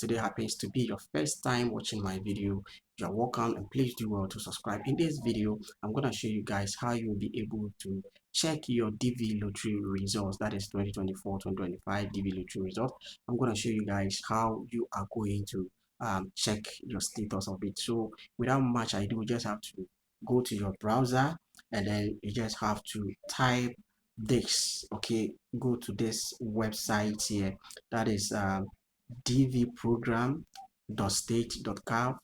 today happens to be your first time watching my video, you're welcome and please do well to subscribe. In this video, I'm going to show you guys how you'll be able to check your DVlottery results. That is 2024-2025 DVlottery results. I'm going to show you guys how you are going to check your status of it. So without much ado, you just have to go to your browser and then you just have to type this. Okay, go to this website here, that is dvprogram.state.gov,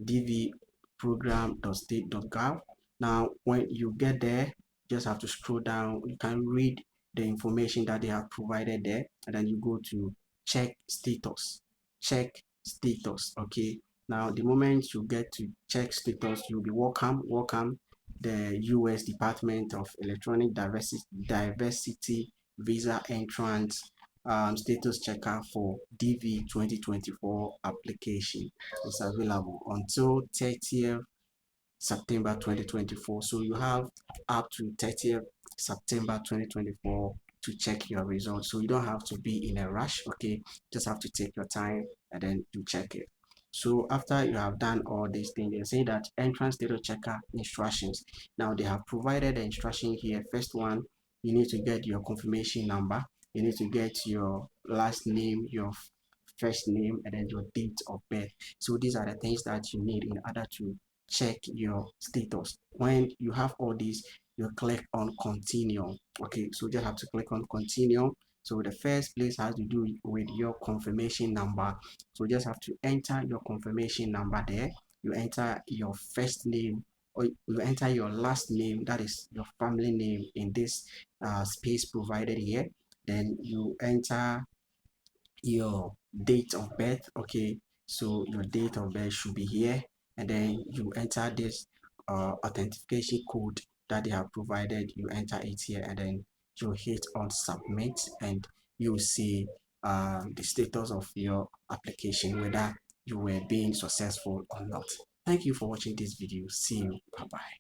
dvprogram.state.gov. Now when you get there, just have to scroll down. You can read the information that they have provided there, and then you go to check status. Okay, now the moment you get to check status, you'll be welcome the US Department of Electronic Diversity Visa Entrance status checker for DV 2024 application is available until 30th September 2024. So you have up to 30th September 2024 to check your results. So you don't have to be in a rush. Okay, just have to take your time and then you check it. So after you have done all these things, they say that entrance status checker instructions. Now they have provided the instruction here. First one, you need to get your confirmation number. You need to get your last name, your first name, and then your date of birth. So these are the things that you need in order to check your status. When you have all these, you click on continue. Okay, so you just have to click on continue. So the first place has to do with your confirmation number. So you just have to enter your confirmation number there. You enter your first name, or you enter your last name, that is your family name, in this space provided here. Then you enter your date of birth. Okay, so your date of birth should be here, and then you enter this authentication code that they have provided. You enter it here, and then you hit on submit, and you will see the status of your application, whether you were being successful or not. Thank you for watching this video. See you. Bye bye.